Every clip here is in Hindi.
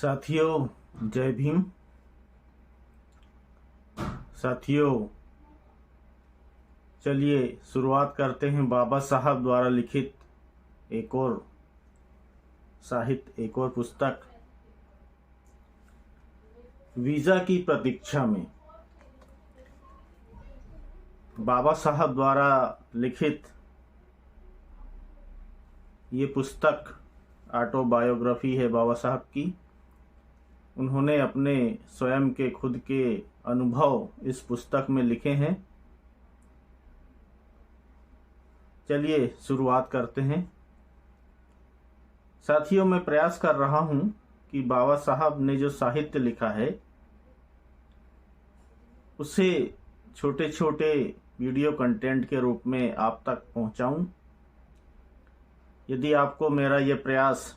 साथियों, जय भीम। साथियों, चलिए शुरुआत करते हैं बाबा साहब द्वारा लिखित एक और पुस्तक वीजा की प्रतीक्षा में। बाबा साहब द्वारा लिखित ये पुस्तक ऑटोबायोग्राफी है बाबा साहब की। उन्होंने अपने स्वयं के खुद के अनुभव इस पुस्तक में लिखे हैं। चलिए शुरुआत करते हैं। साथियों, मैं प्रयास कर रहा हूं कि बाबा साहब ने जो साहित्य लिखा है उसे छोटे छोटे वीडियो कंटेंट के रूप में आप तक पहुंचाऊं। यदि आपको मेरा यह प्रयास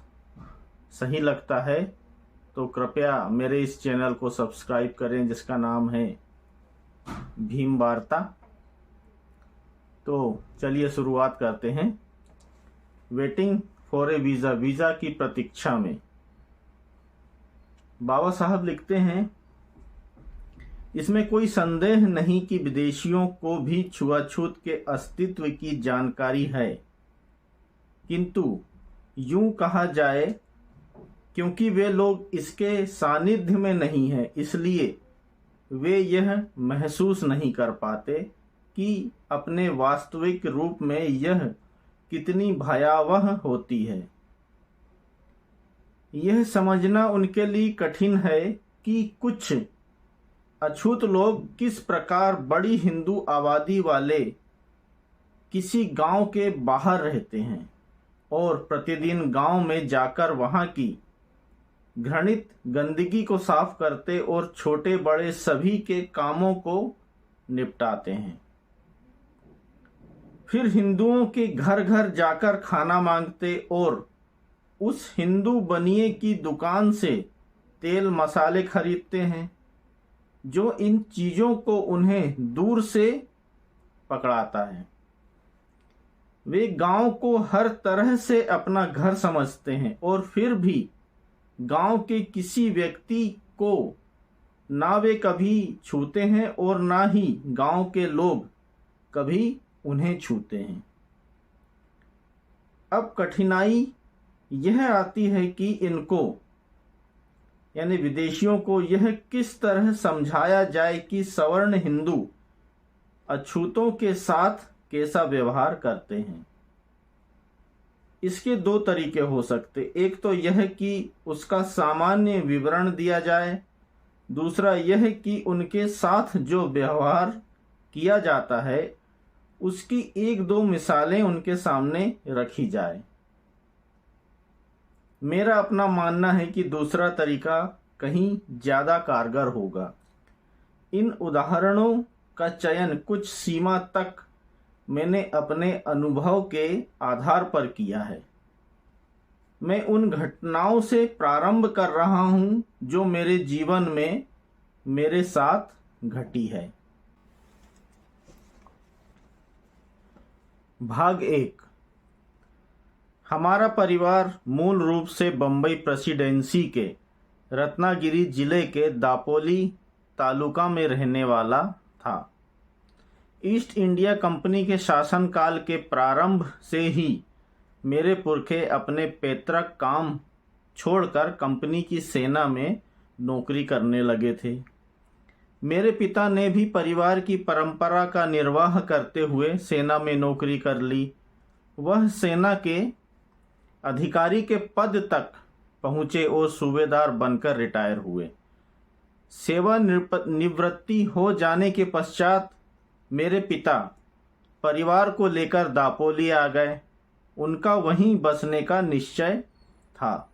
सही लगता है तो कृपया मेरे इस चैनल को सब्सक्राइब करें, जिसका नाम है भीम वार्ता। तो चलिए शुरुआत करते हैं। Waiting for a visa, visa की प्रतीक्षा में। बाबा साहब लिखते हैं, इसमें कोई संदेह नहीं कि विदेशियों को भी छुआछूत के अस्तित्व की जानकारी है, किंतु यूं कहा जाए क्योंकि वे लोग इसके सानिध्य में नहीं हैं, इसलिए वे यह महसूस नहीं कर पाते कि अपने वास्तविक रूप में यह कितनी भयावह होती है। यह समझना उनके लिए कठिन है कि कुछ अछूत लोग किस प्रकार बड़ी हिंदू आबादी वाले किसी गांव के बाहर रहते हैं और प्रतिदिन गांव में जाकर वहां की घृणित गंदगी को साफ करते और छोटे बड़े सभी के कामों को निपटाते हैं। फिर हिंदुओं के घर घर जाकर खाना मांगते और उस हिंदू बनिए की दुकान से तेल मसाले खरीदते हैं, जो इन चीजों को उन्हें दूर से पकड़ाता है। वे गांव को हर तरह से अपना घर समझते हैं और फिर भी गांव के किसी व्यक्ति को ना वे कभी छूते हैं और ना ही गांव के लोग कभी उन्हें छूते हैं। अब कठिनाई यह आती है कि इनको यानी विदेशियों को यह किस तरह समझाया जाए कि सवर्ण हिंदू अछूतों के साथ कैसा व्यवहार करते हैं। इसके दो तरीके हो सकते, एक तो यह कि उसका सामान्य विवरण दिया जाए, दूसरा यह कि उनके साथ जो व्यवहार किया जाता है उसकी एक दो मिसालें उनके सामने रखी जाए। मेरा अपना मानना है कि दूसरा तरीका कहीं ज्यादा कारगर होगा। इन उदाहरणों का चयन कुछ सीमा तक मैंने अपने अनुभव के आधार पर किया है। मैं उन घटनाओं से प्रारंभ कर रहा हूं जो मेरे जीवन में मेरे साथ घटी है। भाग 1। हमारा परिवार मूल रूप से बंबई प्रेसिडेंसी के रत्नागिरी जिले के दापोली तालुका में रहने वाला था। ईस्ट इंडिया कंपनी के शासनकाल के प्रारंभ से ही मेरे पुरखे अपने पैतृक काम छोड़कर कंपनी की सेना में नौकरी करने लगे थे। मेरे पिता ने भी परिवार की परंपरा का निर्वाह करते हुए सेना में नौकरी कर ली। वह सेना के अधिकारी के पद तक पहुँचे और सूबेदार बनकर रिटायर हुए। सेवानिवृत्ति हो जाने के पश्चात मेरे पिता परिवार को लेकर दापोली आ गए। उनका वहीं बसने का निश्चय था,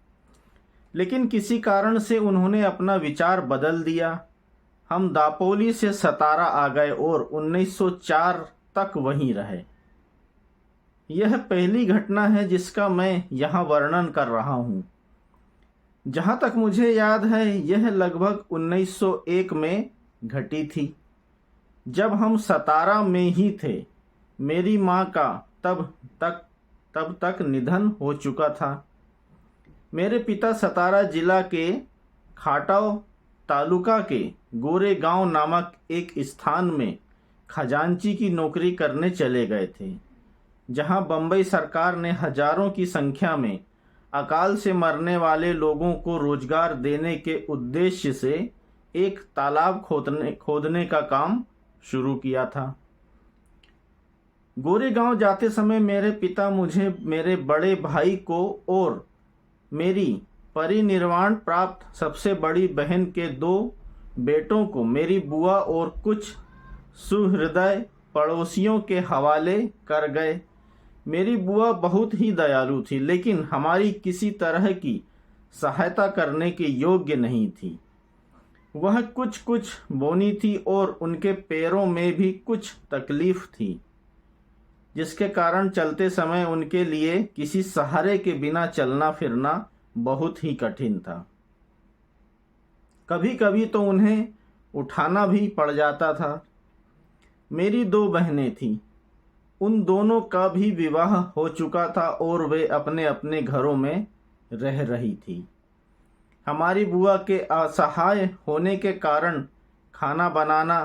लेकिन किसी कारण से उन्होंने अपना विचार बदल दिया। हम दापोली से सतारा आ गए और 1904 तक वहीं रहे। यह पहली घटना है जिसका मैं यहाँ वर्णन कर रहा हूँ। जहाँ तक मुझे याद है यह लगभग 1901 में घटी थी, जब हम सतारा में ही थे। मेरी माँ का तब तक निधन हो चुका था। मेरे पिता सतारा जिला के खाटाव तालुका के गोरेगांव नामक एक स्थान में खजांची की नौकरी करने चले गए थे, जहां बंबई सरकार ने हजारों की संख्या में अकाल से मरने वाले लोगों को रोजगार देने के उद्देश्य से एक तालाब खोदने का काम शुरू किया था। गोरेगांव जाते समय मेरे पिता मुझे, मेरे बड़े भाई को और मेरी परिनिर्वाण प्राप्त सबसे बड़ी बहन के 2 बेटों को मेरी बुआ और कुछ सुहृदय पड़ोसियों के हवाले कर गए। मेरी बुआ बहुत ही दयालु थी, लेकिन हमारी किसी तरह की सहायता करने के योग्य नहीं थी। वह कुछ कुछ बोनी थी और उनके पैरों में भी कुछ तकलीफ थी, जिसके कारण चलते समय उनके लिए किसी सहारे के बिना चलना फिरना बहुत ही कठिन था। कभी कभी तो उन्हें उठाना भी पड़ जाता था। मेरी 2 बहनें थीं। उन दोनों का भी विवाह हो चुका था और वे अपने अपने घरों में रह रही थी। हमारी बुआ के असहाय होने के कारण खाना बनाना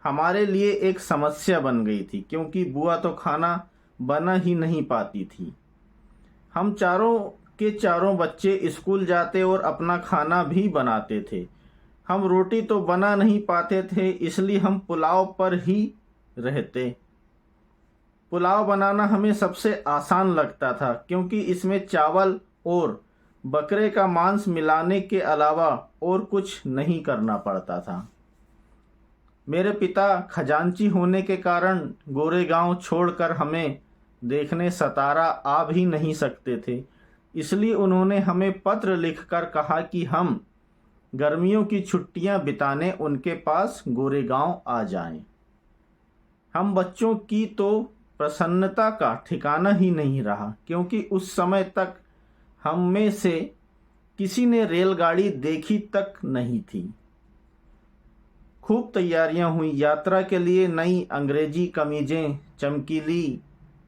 हमारे लिए एक समस्या बन गई थी, क्योंकि बुआ तो खाना बना ही नहीं पाती थी। हम चारों के चारों बच्चे स्कूल जाते और अपना खाना भी बनाते थे। हम रोटी तो बना नहीं पाते थे, इसलिए हम पुलाव पर ही रहते। पुलाव बनाना हमें सबसे आसान लगता था, क्योंकि इसमें चावल और बकरे का मांस मिलाने के अलावा और कुछ नहीं करना पड़ता था। मेरे पिता खजांची होने के कारण गोरेगांव छोड़कर हमें देखने सतारा आ भी नहीं सकते थे, इसलिए उन्होंने हमें पत्र लिखकर कहा कि हम गर्मियों की छुट्टियां बिताने उनके पास गोरेगांव आ जाएं। हम बच्चों की तो प्रसन्नता का ठिकाना ही नहीं रहा, क्योंकि उस समय तक हम में से किसी ने रेलगाड़ी देखी तक नहीं थी। खूब तैयारियां हुई। यात्रा के लिए नई अंग्रेजी कमीजें, चमकीली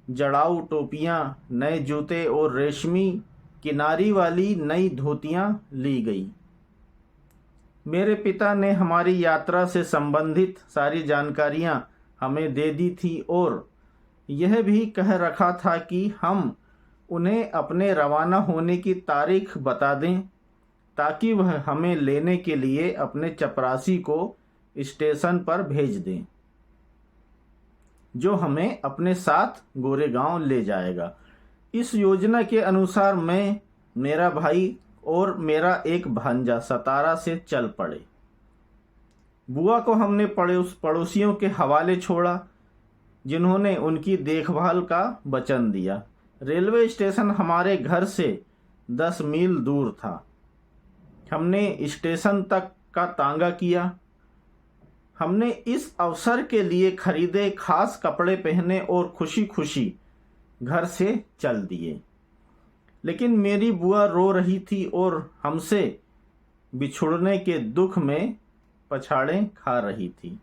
जड़ाऊ टोपियां, नए जूते और रेशमी किनारी वाली नई धोतियां ली गई। मेरे पिता ने हमारी यात्रा से संबंधित सारी जानकारियां हमें दे दी थी और यह भी कह रखा था कि हम उन्हें अपने रवाना होने की तारीख बता दें, ताकि वह हमें लेने के लिए अपने चपरासी को स्टेशन पर भेज दें, जो हमें अपने साथ गोरेगांव ले जाएगा। इस योजना के अनुसार मैं, मेरा भाई और मेरा एक भांजा सतारा से चल पड़े। बुआ को हमने पड़ोसियों के हवाले छोड़ा, जिन्होंने उनकी देखभाल का वचन दिया। रेलवे स्टेशन हमारे घर से 10 मील दूर था। हमने स्टेशन तक का तांगा किया। हमने इस अवसर के लिए खरीदे खास कपड़े पहने और खुशी खुशी घर से चल दिए। लेकिन मेरी बुआ रो रही थी और हमसे बिछुड़ने के दुख में पछाड़े खा रही थी।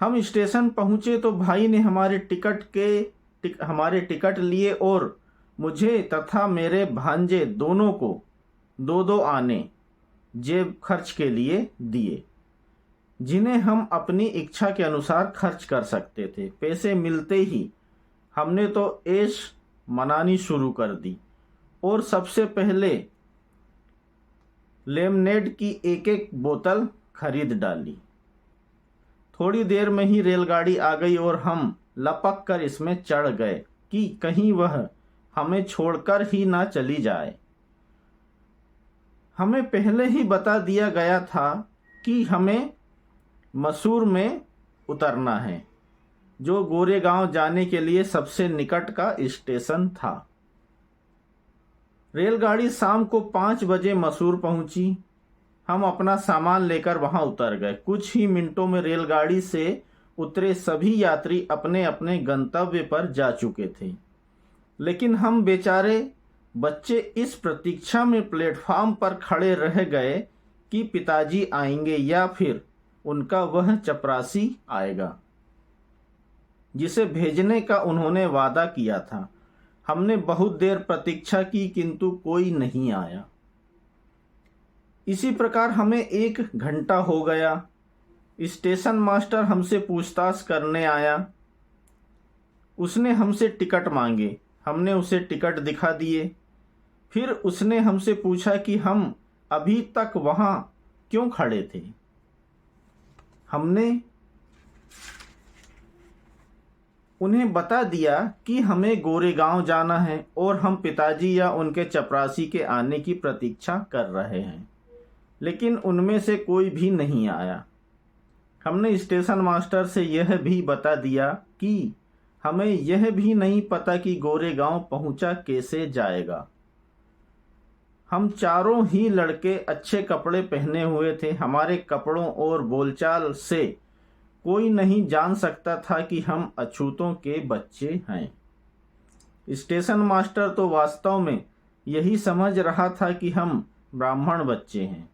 हम स्टेशन पहुंचे तो भाई ने हमारे टिकट लिए और मुझे तथा मेरे भांजे दोनों को 2-2 आने जेब खर्च के लिए दिए, जिन्हें हम अपनी इच्छा के अनुसार खर्च कर सकते थे। पैसे मिलते ही हमने तो ऐश मनानी शुरू कर दी और सबसे पहले लेमनेड की एक बोतल खरीद डाली। थोड़ी देर में ही रेलगाड़ी आ गई और हम लपक कर इसमें चढ़ गए कि कहीं वह हमें छोड़कर ही ना चली जाए। हमें पहले ही बता दिया गया था कि हमें मसूर में उतरना है, जो गोरेगांव जाने के लिए सबसे निकट का स्टेशन था। रेलगाड़ी शाम को 5 बजे मसूर पहुंची। हम अपना सामान लेकर वहां उतर गए। कुछ ही मिनटों में रेलगाड़ी से उतरे सभी यात्री अपने अपने गंतव्य पर जा चुके थे, लेकिन हम बेचारे बच्चे इस प्रतीक्षा में प्लेटफॉर्म पर खड़े रह गए कि पिताजी आएंगे या फिर उनका वह चपरासी आएगा, जिसे भेजने का उन्होंने वादा किया था। हमने बहुत देर प्रतीक्षा की, किंतु कोई नहीं आया। इसी प्रकार हमें 1 घंटा हो गया। स्टेशन मास्टर हमसे पूछताछ करने आया। उसने हमसे टिकट मांगे, हमने उसे टिकट दिखा दिए। फिर उसने हमसे पूछा कि हम अभी तक वहाँ क्यों खड़े थे। हमने उन्हें बता दिया कि हमें गोरेगांव जाना है और हम पिताजी या उनके चपरासी के आने की प्रतीक्षा कर रहे हैं, लेकिन उनमें से कोई भी नहीं आया। हमने स्टेशन मास्टर से यह भी बता दिया कि हमें यह भी नहीं पता कि गोरेगांव पहुंचा कैसे जाएगा। हम चारों ही लड़के अच्छे कपड़े पहने हुए थे। हमारे कपड़ों और बोलचाल से कोई नहीं जान सकता था कि हम अछूतों के बच्चे हैं। स्टेशन मास्टर तो वास्तव में यही समझ रहा था कि हम ब्राह्मण बच्चे हैं।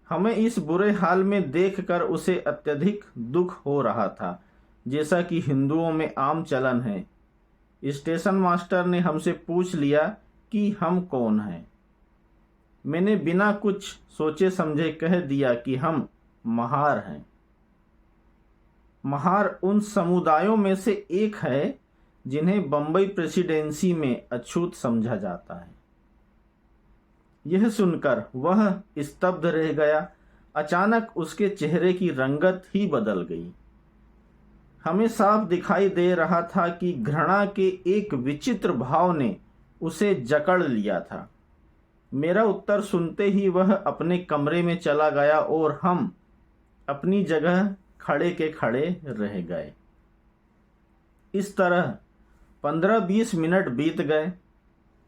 हमें इस बुरे हाल में देखकर उसे अत्यधिक दुख हो रहा था, जैसा कि हिंदुओं में आम चलन है। स्टेशन मास्टर ने हमसे पूछ लिया कि हम कौन हैं। मैंने बिना कुछ सोचे समझे कह दिया कि हम महार हैं। महार उन समुदायों में से एक है जिन्हें बंबई प्रेसिडेंसी में अछूत समझा जाता है। यह सुनकर वह स्तब्ध रह गया। अचानक उसके चेहरे की रंगत ही बदल गई। हमें साफ दिखाई दे रहा था कि घृणा के एक विचित्र भाव ने उसे जकड़ लिया था। मेरा उत्तर सुनते ही वह अपने कमरे में चला गया और हम अपनी जगह खड़े के खड़े रह गए। इस तरह 15-20 मिनट बीत गए।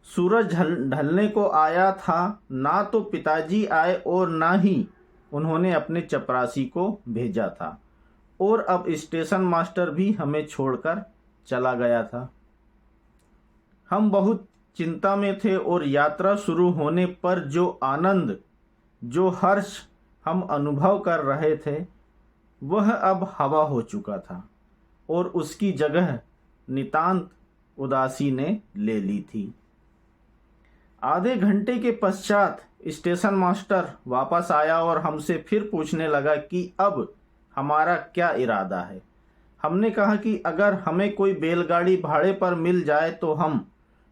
सूरज ढलने को आया था। ना तो पिताजी आए और ना ही उन्होंने अपने चपरासी को भेजा था, और अब स्टेशन मास्टर भी हमें छोड़कर चला गया था। हम बहुत चिंता में थे और यात्रा शुरू होने पर जो आनंद, जो हर्ष हम अनुभव कर रहे थे, वह अब हवा हो चुका था और उसकी जगह नितांत उदासी ने ले ली थी। आधे घंटे के पश्चात स्टेशन मास्टर वापस आया और हमसे फिर पूछने लगा कि अब हमारा क्या इरादा है। हमने कहा कि अगर हमें कोई बैलगाड़ी भाड़े पर मिल जाए तो हम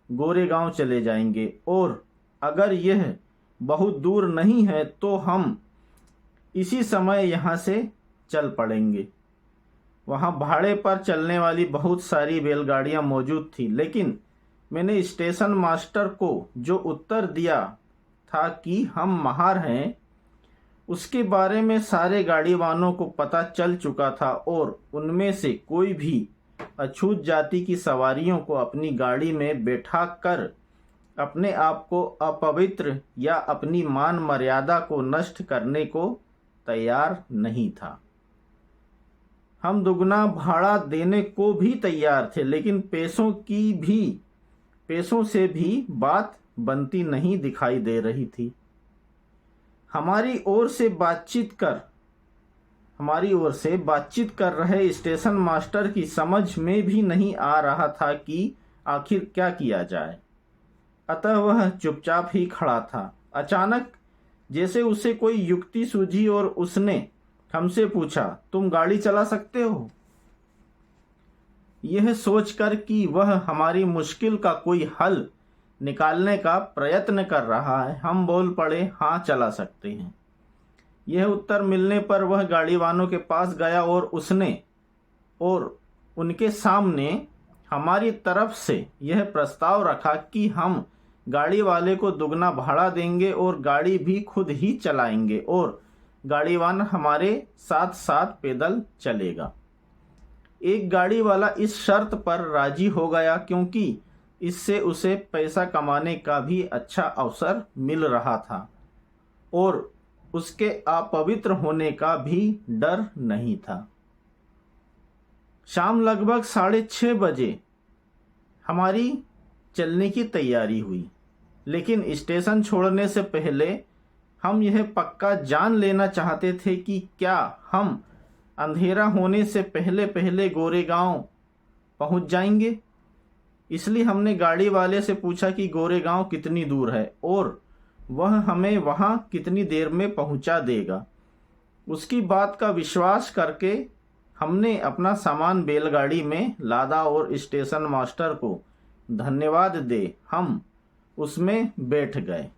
गोरेगांव चले जाएंगे, और अगर यह बहुत दूर नहीं है तो हम इसी समय यहाँ से चल पड़ेंगे। वहाँ भाड़े पर चलने वाली बहुत सारी बैलगाड़ियाँ मौजूद थी, लेकिन मैंने स्टेशन मास्टर को जो उत्तर दिया था कि हम महार हैं, उसके बारे में सारे गाड़ी वालों को पता चल चुका था और उनमें से कोई भी अछूत जाति की सवारियों को अपनी गाड़ी में बैठा कर अपने आप को अपवित्र या अपनी मान मर्यादा को नष्ट करने को तैयार नहीं था। हम दुगना भाड़ा देने को भी तैयार थे, लेकिन पैसों से भी बात बनती नहीं दिखाई दे रही थी। हमारी ओर से बातचीत कर रहे स्टेशन मास्टर की समझ में भी नहीं आ रहा था कि आखिर क्या किया जाए, अतः वह चुपचाप ही खड़ा था। अचानक जैसे उसे कोई युक्ति सूझी और उसने हमसे पूछा, तुम गाड़ी चला सकते हो? यह सोचकर कि वह हमारी मुश्किल का कोई हल निकालने का प्रयत्न कर रहा है, हम बोल पड़े, हाँ चला सकते हैं। यह उत्तर मिलने पर वह गाड़ी वालों के पास गया और उनके सामने हमारी तरफ से यह प्रस्ताव रखा कि हम गाड़ी वाले को दुगना भाड़ा देंगे और गाड़ी भी खुद ही चलाएंगे और गाड़ीवान हमारे साथ साथ पैदल चलेगा। एक गाड़ी वाला इस शर्त पर राजी हो गया क्योंकि इससे उसे पैसा कमाने का भी अच्छा अवसर मिल रहा था और उसके अपवित्र होने का भी डर नहीं था। शाम लगभग 6:30 बजे हमारी चलने की तैयारी हुई, लेकिन स्टेशन छोड़ने से पहले हम यह पक्का जान लेना चाहते थे कि क्या हम अंधेरा होने से पहले पहले गोरेगांव पहुंच जाएंगे। इसलिए हमने गाड़ी वाले से पूछा कि गोरेगांव कितनी दूर है और वह हमें वहां कितनी देर में पहुंचा देगा। उसकी बात का विश्वास करके हमने अपना सामान बैलगाड़ी में लादा और स्टेशन मास्टर को धन्यवाद दे हम उसमें बैठ गए।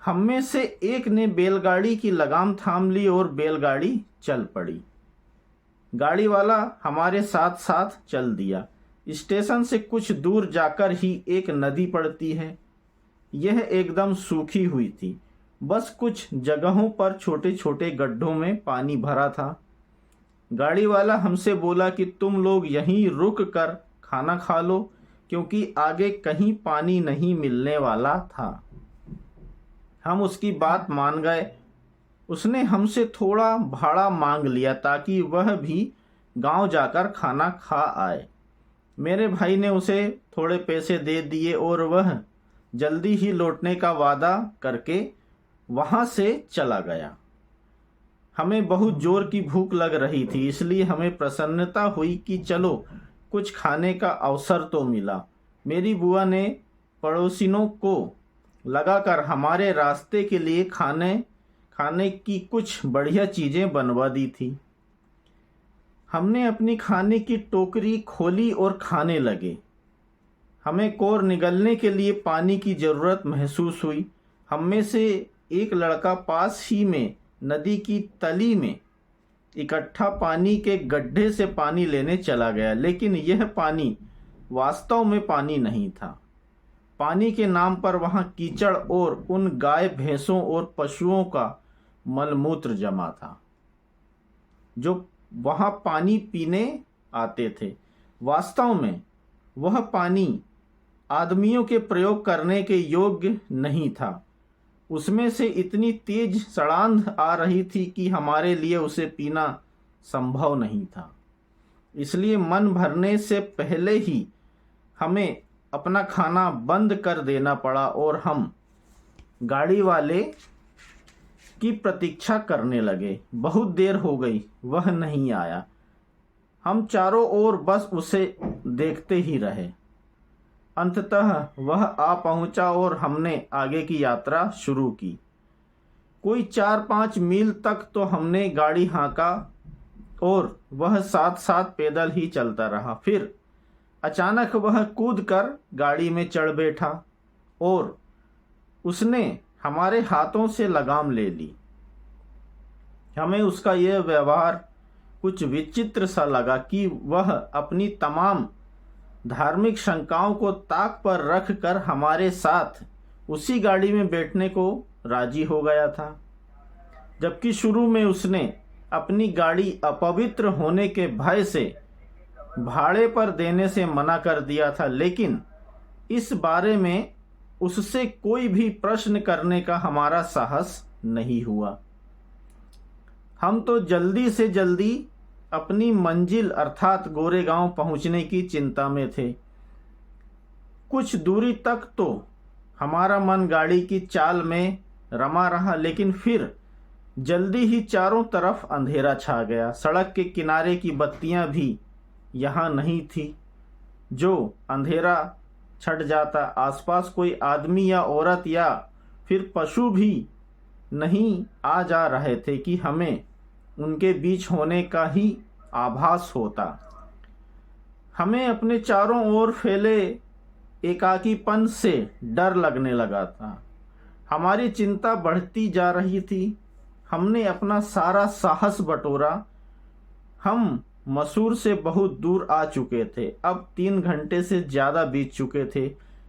हम में से एक ने बैलगाड़ी की लगाम थाम ली और बैलगाड़ी चल पड़ी। गाड़ी वाला हमारे साथ साथ चल दिया। स्टेशन से कुछ दूर जाकर ही एक नदी पड़ती है। यह एकदम सूखी हुई थी। बस कुछ जगहों पर छोटे छोटे गड्ढों में पानी भरा था। गाड़ी वाला हमसे बोला कि तुम लोग यहीं रुक कर खाना खा लो, क्योंकि आगे कहीं पानी नहीं मिलने वाला था। हम उसकी बात मान गए। उसने हमसे थोड़ा भाड़ा मांग लिया ताकि वह भी गांव जाकर खाना खा आए। मेरे भाई ने उसे थोड़े पैसे दे दिए और वह जल्दी ही लौटने का वादा करके वहां से चला गया। हमें बहुत जोर की भूख लग रही थी, इसलिए हमें प्रसन्नता हुई कि चलो कुछ खाने का अवसर तो मिला। मेरी बुआ ने पड़ोसिनों को लगाकर हमारे रास्ते के लिए खाने की कुछ बढ़िया चीजें बनवा दी थी। हमने अपनी खाने की टोकरी खोली और खाने लगे। हमें कोर निगलने के लिए पानी की जरूरत महसूस हुई। हम में से एक लड़का पास ही में नदी की तली में इकट्ठा पानी के गड्ढे से पानी लेने चला गया, लेकिन यह पानी वास्तव में पानी नहीं था। पानी के नाम पर वहां कीचड़ और उन गाय भैंसों और पशुओं का मलमूत्र जमा था जो वहां पानी पीने आते थे। वास्तव में वह पानी आदमियों के प्रयोग करने के योग्य नहीं था। उसमें से इतनी तेज सड़ांध आ रही थी कि हमारे लिए उसे पीना संभव नहीं था। इसलिए मन भरने से पहले ही हमें अपना खाना बंद कर देना पड़ा और हम गाड़ी वाले की प्रतीक्षा करने लगे। बहुत देर हो गई, वह नहीं आया। हम चारों ओर बस उसे देखते ही रहे। अंततः वह आ पहुंचा और हमने आगे की यात्रा शुरू की। कोई 4-5 मील तक तो हमने गाड़ी हाँका और वह साथ साथ पैदल ही चलता रहा। फिर अचानक वह कूदकर गाड़ी में चढ़ बैठा और उसने हमारे हाथों से लगाम ले ली। हमें उसका यह व्यवहार कुछ विचित्र सा लगा कि वह अपनी तमाम धार्मिक शंकाओं को ताक पर रख कर हमारे साथ उसी गाड़ी में बैठने को राजी हो गया था, जबकि शुरू में उसने अपनी गाड़ी अपवित्र होने के भय से भाड़े पर देने से मना कर दिया था। लेकिन इस बारे में उससे कोई भी प्रश्न करने का हमारा साहस नहीं हुआ। हम तो जल्दी से जल्दी अपनी मंजिल अर्थात गोरेगांव पहुंचने की चिंता में थे। कुछ दूरी तक तो हमारा मन गाड़ी की चाल में रमा रहा, लेकिन फिर जल्दी ही चारों तरफ अंधेरा छा गया। सड़क के किनारे की बत्तियां भी यहाँ नहीं थी। जो अंधेरा छट जाता, आसपास कोई आदमी या औरत या फिर पशु भी नहीं आ जा रहे थे कि हमें उनके बीच होने का ही आभास होता। हमें अपने चारों ओर फैले एकाकीपन से डर लगने लगा था। हमारी चिंता बढ़ती जा रही थी। हमने अपना सारा साहस बटोरा। हम मसूर से बहुत दूर आ चुके थे। अब 3 घंटे से ज़्यादा बीत चुके थे,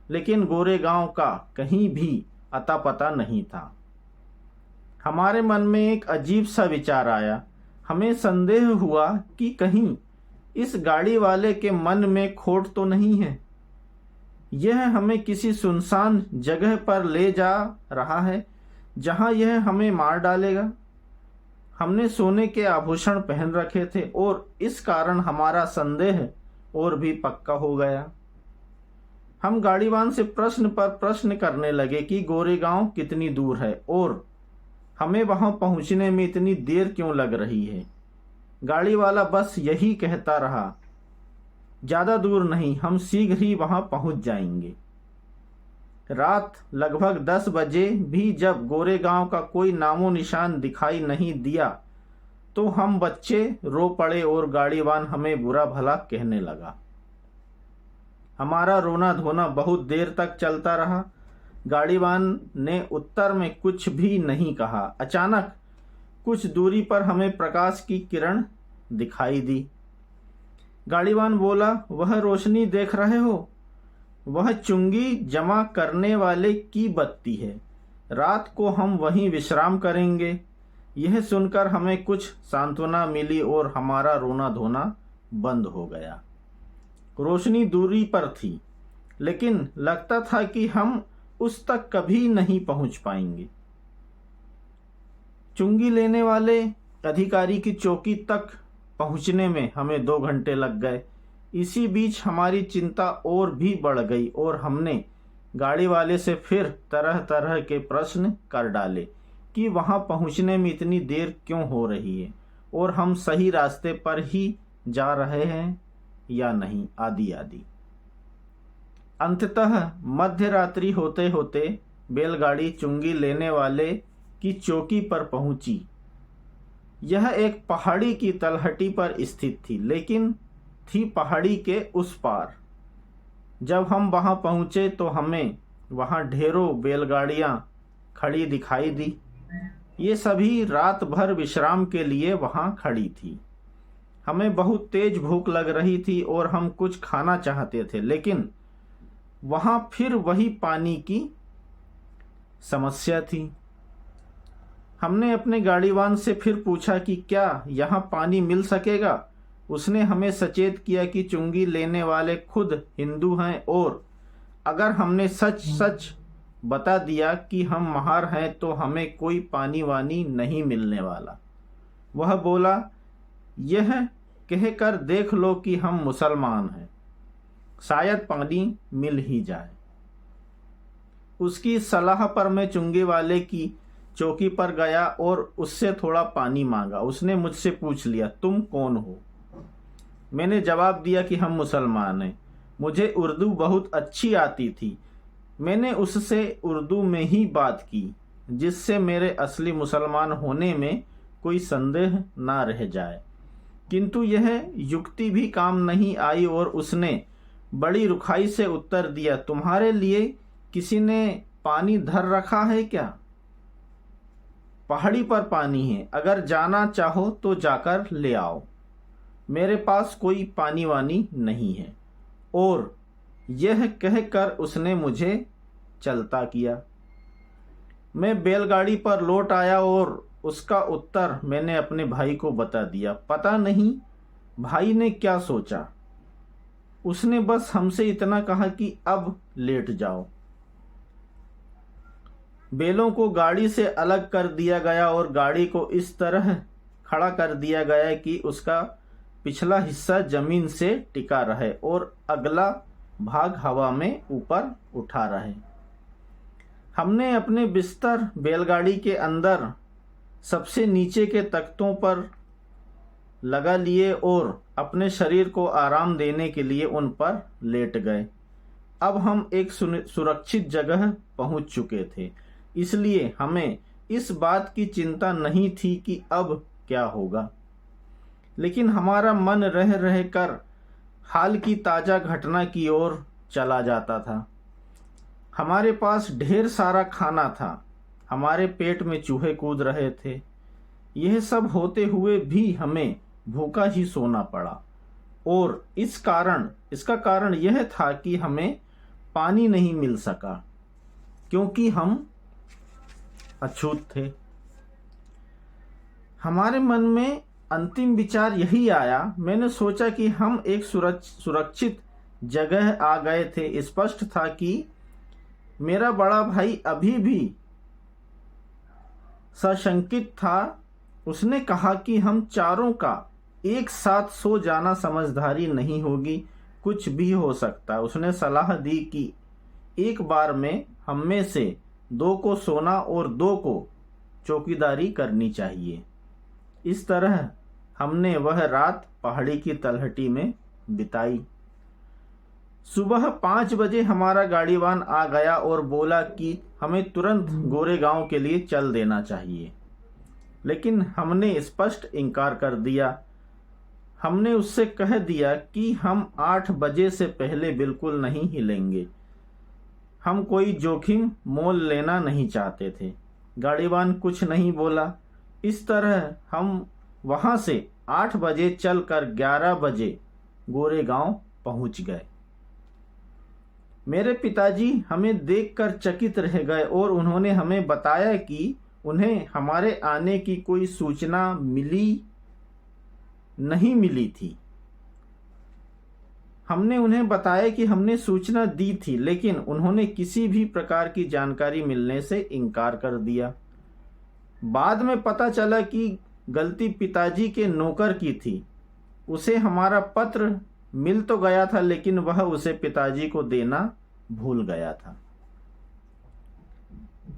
लेकिन गोरेगांव का कहीं भी अता पता नहीं था। हमारे मन में एक अजीब सा विचार आया। हमें संदेह हुआ कि कहीं इस गाड़ी वाले के मन में खोट तो नहीं है। यह हमें किसी सुनसान जगह पर ले जा रहा है जहां यह हमें मार डालेगा। हमने सोने के आभूषण पहन रखे थे और इस कारण हमारा संदेह और भी पक्का हो गया। हम गाड़ीवान से प्रश्न पर प्रश्न करने लगे कि गोरेगांव कितनी दूर है और हमें वहां पहुंचने में इतनी देर क्यों लग रही है। गाड़ी वाला बस यही कहता रहा, ज़्यादा दूर नहीं, हम शीघ्र ही वहां पहुंच जाएंगे। रात लगभग 10 बजे भी जब गोरेगांव का कोई नामो निशान दिखाई नहीं दिया तो हम बच्चे रो पड़े और गाड़ीवान हमें बुरा भला कहने लगा। हमारा रोना धोना बहुत देर तक चलता रहा। गाड़ीवान ने उत्तर में कुछ भी नहीं कहा। अचानक कुछ दूरी पर हमें प्रकाश की किरण दिखाई दी। गाड़ीवान बोला, वह रोशनी देख रहे हो? वह चुंगी जमा करने वाले की बत्ती है। रात को हम वहीं विश्राम करेंगे। यह सुनकर हमें कुछ सांत्वना मिली और हमारा रोना धोना बंद हो गया। रोशनी दूरी पर थी, लेकिन लगता था कि हम उस तक कभी नहीं पहुंच पाएंगे। चुंगी लेने वाले अधिकारी की चौकी तक पहुंचने में हमें 2 घंटे लग गए। इसी बीच हमारी चिंता और भी बढ़ गई और हमने गाड़ी वाले से फिर तरह तरह के प्रश्न कर डाले कि वहां पहुंचने में इतनी देर क्यों हो रही है और हम सही रास्ते पर ही जा रहे हैं या नहीं, आदि आदि। अंततः मध्य रात्रि होते होते बैलगाड़ी चुंगी लेने वाले की चौकी पर पहुंची। यह एक पहाड़ी की तलहटी पर स्थित थी, लेकिन थी पहाड़ी के उस पार। जब हम वहां पहुंचे तो हमें वहां ढेरों बैलगाड़ियां खड़ी दिखाई दी। ये सभी रात भर विश्राम के लिए वहां खड़ी थी। हमें बहुत तेज भूख लग रही थी और हम कुछ खाना चाहते थे, लेकिन वहां फिर वही पानी की समस्या थी। हमने अपने गाड़ीवान से फिर पूछा कि क्या यहाँ पानी मिल सकेगा। उसने हमें सचेत किया कि चुंगी लेने वाले खुद हिंदू हैं और अगर हमने सच सच बता दिया कि हम महार हैं तो हमें कोई पानी वानी नहीं मिलने वाला। वह बोला, यह कहकर देख लो कि हम मुसलमान हैं, शायद पानी मिल ही जाए। उसकी सलाह पर मैं चुंगी वाले की चौकी पर गया और उससे थोड़ा पानी मांगा। उसने मुझसे पूछ लिया, तुम कौन हो? मैंने जवाब दिया कि हम मुसलमान हैं। मुझे उर्दू बहुत अच्छी आती थी। मैंने उससे उर्दू में ही बात की, जिससे मेरे असली मुसलमान होने में कोई संदेह ना रह जाए। किंतु यह युक्ति भी काम नहीं आई और उसने बड़ी रुखाई से उत्तर दिया, तुम्हारे लिए किसी ने पानी धर रखा है क्या? पहाड़ी पर पानी है, अगर जाना चाहो तो जाकर ले आओ। मेरे पास कोई पानी वानी नहीं है। और यह कहकर उसने मुझे चलता किया। मैं बैलगाड़ी पर लौट आया और उसका उत्तर मैंने अपने भाई को बता दिया। पता नहीं भाई ने क्या सोचा। उसने बस हमसे इतना कहा कि अब लेट जाओ। बैलों को गाड़ी से अलग कर दिया गया और गाड़ी को इस तरह खड़ा कर दिया गया कि उसका पिछला हिस्सा जमीन से टिका रहे और अगला भाग हवा में ऊपर उठा रहे। हमने अपने बिस्तर बैलगाड़ी के अंदर सबसे नीचे के तख्तों पर लगा लिए और अपने शरीर को आराम देने के लिए उन पर लेट गए। अब हम एक सुरक्षित जगह पहुंच चुके थे, इसलिए हमें इस बात की चिंता नहीं थी कि अब क्या होगा। लेकिन हमारा मन रह रह कर हाल की ताज़ा घटना की ओर चला जाता था। हमारे पास ढेर सारा खाना था, हमारे पेट में चूहे कूद रहे थे। यह सब होते हुए भी हमें भूखा ही सोना पड़ा और इसका कारण यह था कि हमें पानी नहीं मिल सका, क्योंकि हम अछूत थे। हमारे मन में अंतिम विचार यही आया। मैंने सोचा कि हम एक सुरक्षित जगह आ गए थे। स्पष्ट था कि मेरा बड़ा भाई अभी भी सशंकित था। उसने कहा कि हम चारों का एक साथ सो जाना समझदारी नहीं होगी, कुछ भी हो सकता है। उसने सलाह दी कि एक बार में हम में से 2 को सोना और 2 को चौकीदारी करनी चाहिए। इस तरह हमने वह रात पहाड़ी की तलहटी में बिताई। सुबह 5 बजे हमारा गाड़ीवान आ गया और बोला कि हमें तुरंत गोरेगांव के लिए चल देना चाहिए, लेकिन हमने स्पष्ट इनकार कर दिया। हमने उससे कह दिया कि हम 8 बजे से पहले बिल्कुल नहीं हिलेंगे। हम कोई जोखिम मोल लेना नहीं चाहते थे। गाड़ीवान कुछ नहीं बोला। इस तरह हम वहाँ से 8 बजे चलकर 11 बजे गोरेगांव पहुँच गए। मेरे पिताजी हमें देखकर चकित रह गए और उन्होंने हमें बताया कि उन्हें हमारे आने की कोई सूचना नहीं मिली थी। हमने उन्हें बताया कि हमने सूचना दी थी, लेकिन उन्होंने किसी भी प्रकार की जानकारी मिलने से इनकार कर दिया। बाद में पता चला कि गलती पिताजी के नौकर की थी। उसे हमारा पत्र मिल तो गया था, लेकिन वह उसे पिताजी को देना भूल गया था।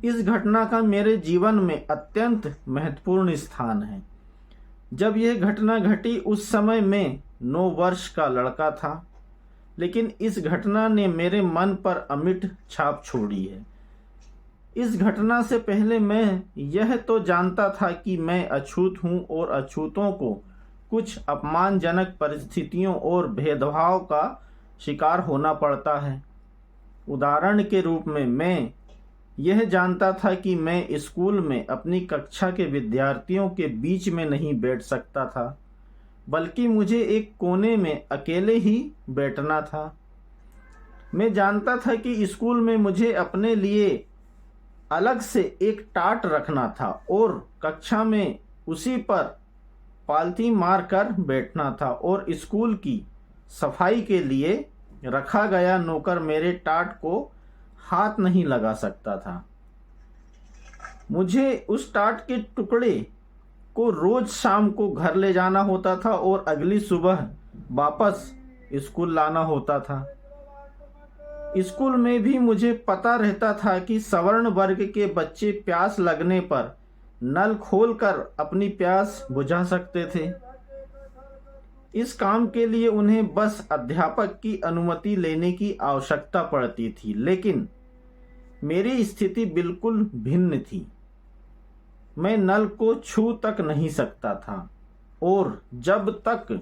इस घटना का मेरे जीवन में अत्यंत महत्वपूर्ण स्थान है। जब यह घटना घटी उस समय मैं 9 वर्ष का लड़का था, लेकिन इस घटना ने मेरे मन पर अमिट छाप छोड़ी है। इस घटना से पहले मैं यह तो जानता था कि मैं अछूत हूँ और अछूतों को कुछ अपमानजनक परिस्थितियों और भेदभाव का शिकार होना पड़ता है। उदाहरण के रूप में मैं यह जानता था कि मैं स्कूल में अपनी कक्षा के विद्यार्थियों के बीच में नहीं बैठ सकता था, बल्कि मुझे एक कोने में अकेले ही बैठना था। मैं जानता था कि स्कूल में मुझे अपने लिए अलग से एक टाट रखना था और कक्षा में उसी पर पालथी मारकर बैठना था, और स्कूल की सफाई के लिए रखा गया नौकर मेरे टाट को हाथ नहीं लगा सकता था। मुझे उस टाट के टुकड़े को रोज शाम को घर ले जाना होता था और अगली सुबह वापस स्कूल लाना होता था। स्कूल में भी मुझे पता रहता था कि सवर्ण वर्ग के बच्चे प्यास लगने पर नल खोलकर अपनी प्यास बुझा सकते थे। इस काम के लिए उन्हें बस अध्यापक की अनुमति लेने की आवश्यकता पड़ती थी, लेकिन मेरी स्थिति बिल्कुल भिन्न थी। मैं नल को छू तक नहीं सकता था, और जब तक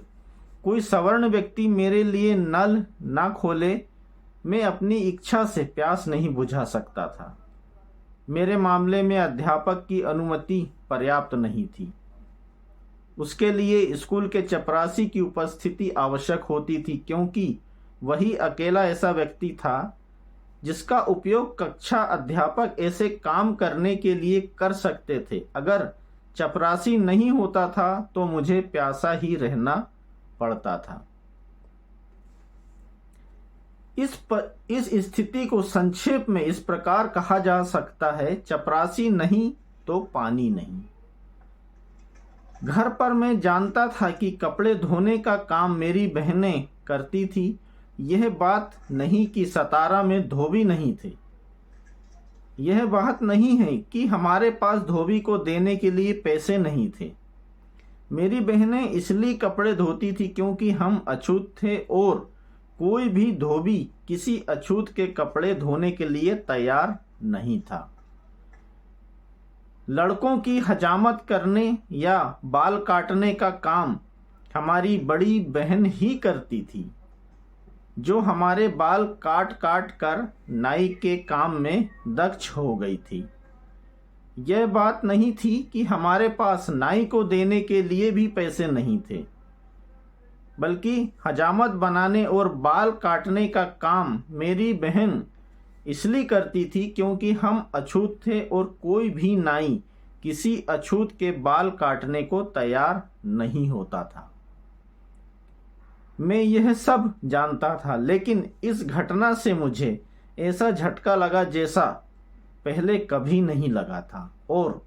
कोई सवर्ण व्यक्ति मेरे लिए नल ना खोले मैं अपनी इच्छा से प्यास नहीं बुझा सकता था। मेरे मामले में अध्यापक की अनुमति पर्याप्त नहीं थी। उसके लिए स्कूल के चपरासी की उपस्थिति आवश्यक होती थी, क्योंकि वही अकेला ऐसा व्यक्ति था जिसका उपयोग कक्षा अध्यापक ऐसे काम करने के लिए कर सकते थे। अगर चपरासी नहीं होता था तो मुझे प्यासा ही रहना पड़ता था। इस स्थिति को संक्षेप में इस प्रकार कहा जा सकता है, चपरासी नहीं तो पानी नहीं। घर पर मैं जानता था कि कपड़े धोने का काम मेरी बहनें करती थी। यह बात नहीं कि सतारा में धोबी नहीं थे। यह बात नहीं है कि हमारे पास धोबी को देने के लिए पैसे नहीं थे। मेरी बहनें इसलिए कपड़े धोती थी क्योंकि हम अछूत थे और कोई भी धोबी किसी अछूत के कपड़े धोने के लिए तैयार नहीं था। लड़कों की हजामत करने या बाल काटने का काम हमारी बड़ी बहन ही करती थी, जो हमारे बाल काट काट कर नाई के काम में दक्ष हो गई थी। यह बात नहीं थी कि हमारे पास नाई को देने के लिए भी पैसे नहीं थे, बल्कि हजामत बनाने और बाल काटने का काम मेरी बहन इसलिए करती थी क्योंकि हम अछूत थे और कोई भी नाई किसी अछूत के बाल काटने को तैयार नहीं होता था। मैं यह सब जानता था, लेकिन इस घटना से मुझे ऐसा झटका लगा जैसा पहले कभी नहीं लगा था, और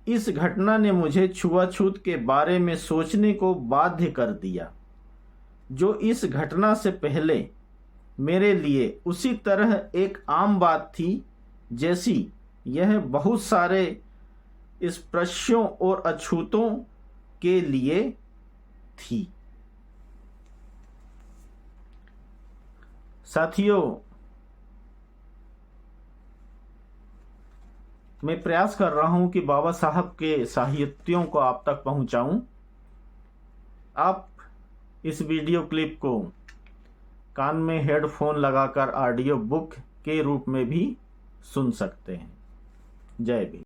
इस घटना ने मुझे छुआछूत के बारे में सोचने को बाध्य कर दिया, जो इस घटना से पहले मेरे लिए उसी तरह एक आम बात थी जैसी यह बहुत सारे स्पृश्यों और अछूतों के लिए थी। साथियों, मैं प्रयास कर रहा हूं कि बाबा साहब के साहित्यों को आप तक पहुंचाऊं। आप इस वीडियो क्लिप को कान में हेडफोन लगाकर ऑडियो बुक के रूप में भी सुन सकते हैं। जय भीम।